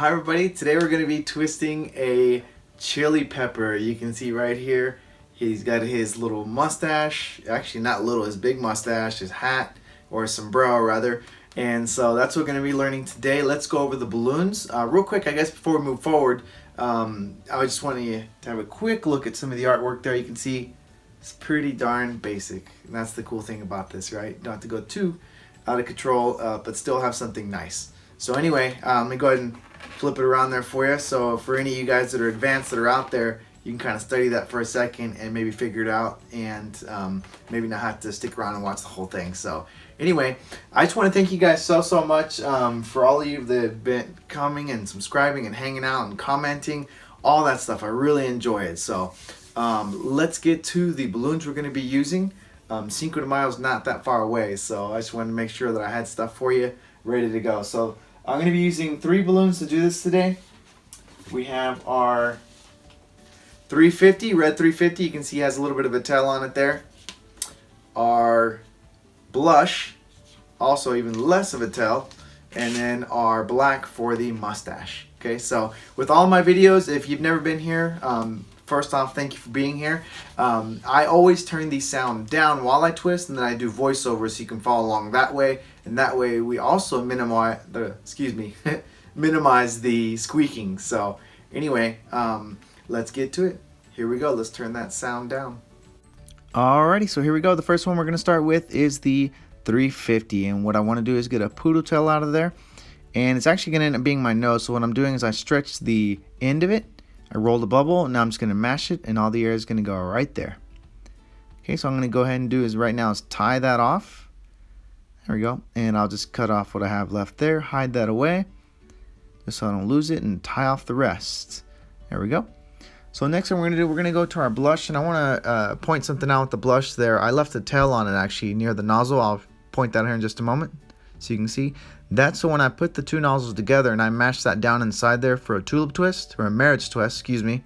Hi everybody, today we're going to be twisting a chili pepper. You can see right here, he's got his little mustache, actually not little, his big mustache, his hat, or sombrero rather. And so that's what we're going to be learning today. Let's go over the balloons. Real quick, I guess before we move forward, I just want you to have a quick look at some of the artwork there. You can see it's pretty darn basic. And that's the cool thing about this, right? You don't have to go too out of control, but still have something nice. So anyway, let me go ahead and flip it around there for you. So for any of you guys that are advanced that are out there, you can kind of study that for a second and maybe figure it out, and maybe not have to stick around and watch the whole thing. So anyway, I just want to thank you guys so much for all of you that have been coming and subscribing and hanging out and commenting, all that stuff. I really enjoy it. So let's get to the balloons we're going to be using. Cinco de Mayo is not that far away, so I just wanted to make sure that I had stuff for you ready to go. So I'm going to be using 3 balloons to do this today. We have our 350, red 350. You can see it has a little bit of a tail on it there. Our blush, also even less of a tail. And then our black for the mustache. Okay, so with all my videos, if you've never been here, first off, thank you for being here. I always turn the sound down while I twist, and then I do voiceover so you can follow along that way. And that way we also minimize the, minimize the squeaking. So anyway, let's get to it. Here we go. Let's turn that sound down. Alrighty, so here we go. The first one we're going to start with is the 350. And what I want to do is get a poodle tail out of there. And it's actually going to end up being my nose. So what I'm doing is I stretch the end of it. I roll the bubble, and now I'm just going to mash it, and all the air is going to go right there. Okay, so I'm going to go ahead and do is right now is tie that off. There we go. And I'll just cut off what I have left there, hide that away, just so I don't lose it, and tie off the rest. There we go. So next thing we're going to do, we're going to go to our blush, and I want to point something out with the blush there. I left a tail on it actually near the nozzle. I'll point that here in just a moment so you can see. That's so when I put the 2 nozzles together and I mash that down inside there for a tulip twist, or a marriage twist, excuse me.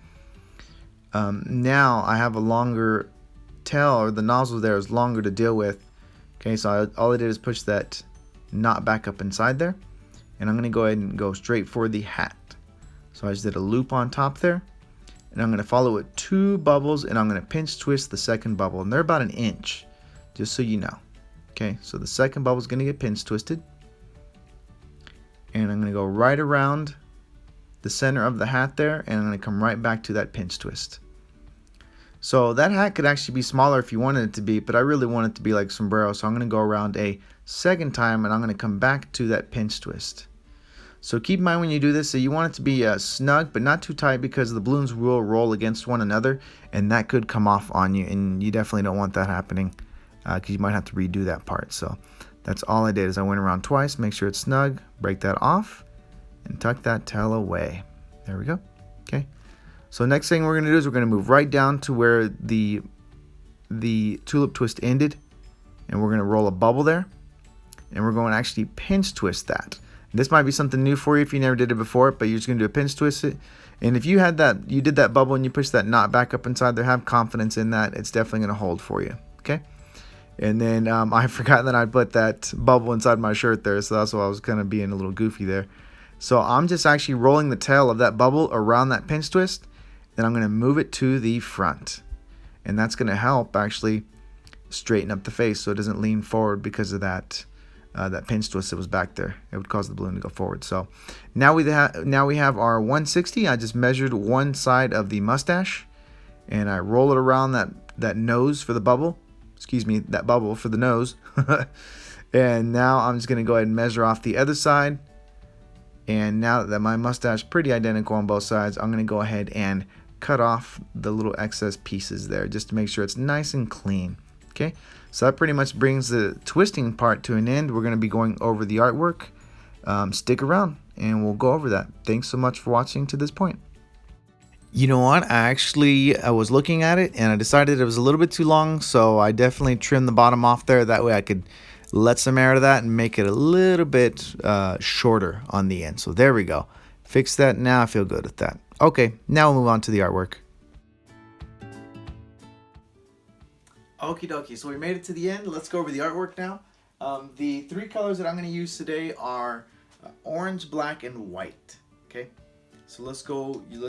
Now I have a longer tail, or the nozzle there is longer to deal with. Okay, so all I did is push that knot back up inside there, and I'm going to go ahead and go straight for the hat. So I just did a loop on top there, and I'm going to follow it 2 bubbles, and I'm going to pinch twist the second bubble, and they're about 1 inch, just so you know. Okay, so the second bubble is going to get pinch twisted. And I'm going to go right around the center of the hat there, and I'm going to come right back to that pinch twist. So that hat could actually be smaller if you wanted it to be, but I really want it to be like sombrero, so I'm going to go around a second time, and I'm going to come back to that pinch twist. So keep in mind when you do this that you want it to be snug, but not too tight, because the balloons will roll against one another, and that could come off on you, and you definitely don't want that happening, because you might have to redo that part. So that's all I did, is I went around twice, make sure it's snug, break that off, and tuck that tail away. There we go. Okay. So next thing we're going to do is we're going to move right down to where the tulip twist ended, and we're going to roll a bubble there, and we're going to actually pinch twist that. And this might be something new for you if you never did it before, but you're just going to do a pinch twist it. And if you had that, you did that bubble and you push that knot back up inside there, have confidence in that. It's definitely going to hold for you. Okay. And then I forgot that I put that bubble inside my shirt there, so that's why I was kind of being a little goofy there. So I'm just actually rolling the tail of that bubble around that pinch twist, and I'm going to move it to the front. And that's going to help actually straighten up the face so it doesn't lean forward because of that pinch twist that was back there. It would cause the balloon to go forward. So now we have our 160. I just measured one side of the mustache, and I roll it around that nose for the bubble. Excuse me, that bubble for the nose. And now I'm just going to go ahead and measure off the other side. And now that my mustache is pretty identical on both sides, I'm going to go ahead and cut off the little excess pieces there just to make sure it's nice and clean. Okay, so that pretty much brings the twisting part to an end. We're going to be going over the artwork. Stick around and we'll go over that. Thanks so much for watching to this point. You know what, I was looking at it and I decided it was a little bit too long, so I definitely trimmed the bottom off there. That way I could let some air to that and make it a little bit shorter on the end. So there we go. Fix that. Now I feel good with that. Okay, now we'll move on to the artwork. Okie dokie, so we made it to the end. Let's go over the artwork now. The 3 colors that I'm going to use today are orange, black, and white. Okay, so let's go with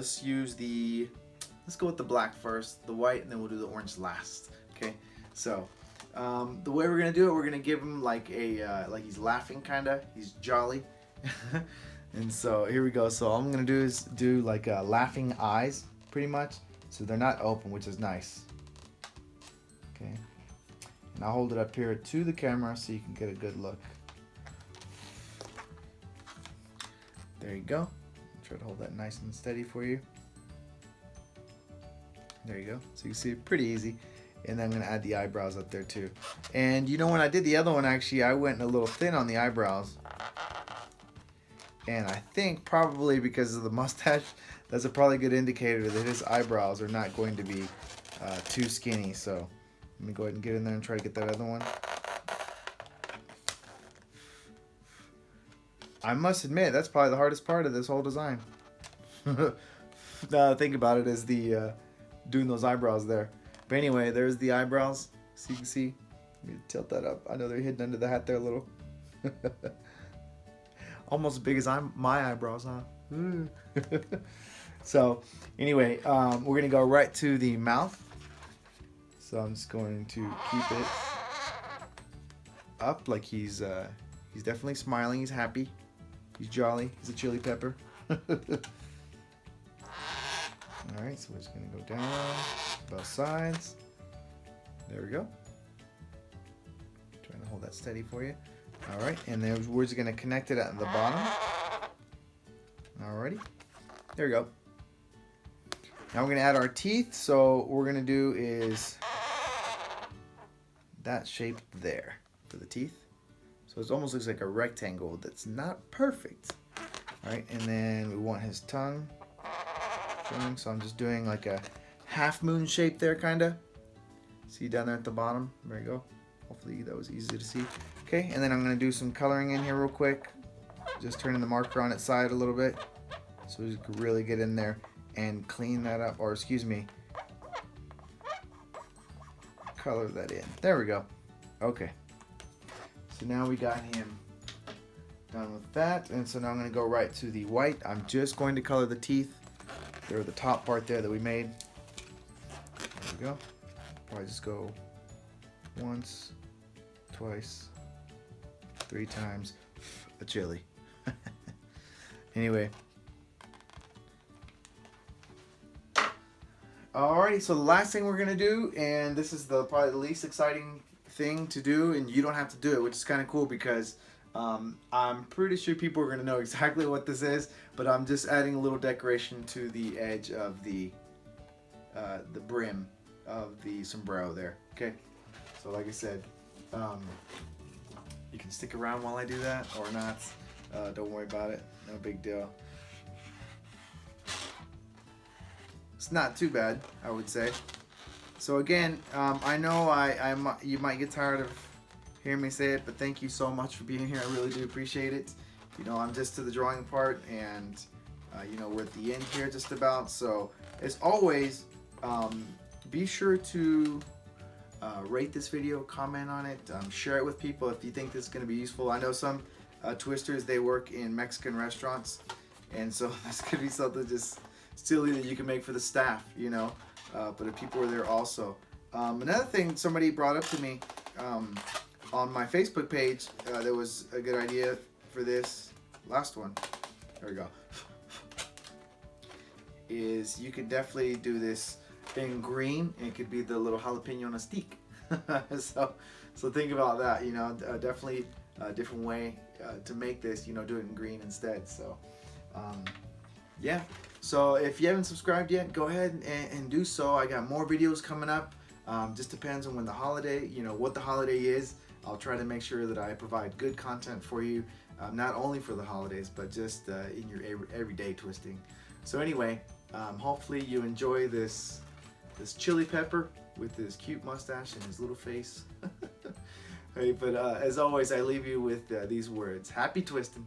the black first, the white, and then we'll do the orange last. Okay, so the way we're gonna do it, we're gonna give him like a like he's laughing, kinda, he's jolly. And so here we go. So all I'm gonna do is do like laughing eyes, pretty much, so they're not open, which is nice. Okay, and I'll hold it up here to the camera so you can get a good look. There you go. Try to hold that nice and steady for you. There you go. So you can see it pretty easy. And then I'm gonna add the eyebrows up there too. And you know, when I did the other one, actually I went a little thin on the eyebrows. And I think probably because of the mustache, that's a probably good indicator that his eyebrows are not going to be too skinny. So let me go ahead and get in there and try to get that other one. I must admit, that's probably the hardest part of this whole design. Now that I think about it, is the doing those eyebrows there. But anyway, there's the eyebrows. So you can see. Let me tilt that up. I know they're hidden under the hat there a little. Almost as big as my eyebrows, huh? So anyway, we're gonna go right to the mouth. So I'm just going to keep it up like he's definitely smiling. He's happy. He's jolly. He's a chili pepper. All right, so we're just gonna go down both sides. There we go. Trying to hold that steady for you. All right, and then we're just gonna connect it at the bottom. Alrighty, there we go. Now we're gonna add our teeth. So what we're gonna do is that shape there for the teeth. So it almost looks like a rectangle that's not perfect. All right, and then we want his tongue. So I'm just doing like a half moon shape there, kinda. See down there at the bottom? There you go. Hopefully that was easy to see. Okay, and then I'm gonna do some coloring in here real quick. Just turning the marker on its side a little bit, so we can really get in there and clean that up, or excuse me, color that in. There we go. Okay. So now we got him done with that, and so now I'm gonna go right to the white. I'm just going to color the teeth. They're the top part there that we made. There we go. Probably just go once, twice, 3 times. A chili. Anyway. Alrighty, so the last thing we're gonna do, and this is probably the least exciting thing to do, and you don't have to do it, which is kind of cool because I'm pretty sure people are gonna know exactly what this is, but I'm just adding a little decoration to the edge of the brim of the sombrero there. Okay, so like I said, you can stick around while I do that or not. Don't worry about it. No big deal. It's not too bad, I would say. So again, I know you might get tired of hearing me say it, but thank you so much for being here. I really do appreciate it. You know, I'm just to the drawing part, and you know, we're at the end here just about. So as always, be sure to rate this video, comment on it, share it with people if you think this is going to be useful. I know some twisters, they work in Mexican restaurants, and so this could be something just silly that you can make for the staff, you know. But if people were there also. Another thing somebody brought up to me on my Facebook page, there was a good idea for this last one. There we go. Is you could definitely do this in green, and it could be the little jalapeno on a stick. so think about that, you know. Definitely a different way to make this, you know, do it in green instead. So yeah, so if you haven't subscribed yet, go ahead and do so. I got more videos coming up. Just depends on when the holiday, you know, what the holiday is. I'll try to make sure that I provide good content for you, not only for the holidays, but just in your everyday twisting. So anyway, hopefully you enjoy this chili pepper with his cute mustache and his little face. Hey, but as always, I leave you with these words. Happy twisting.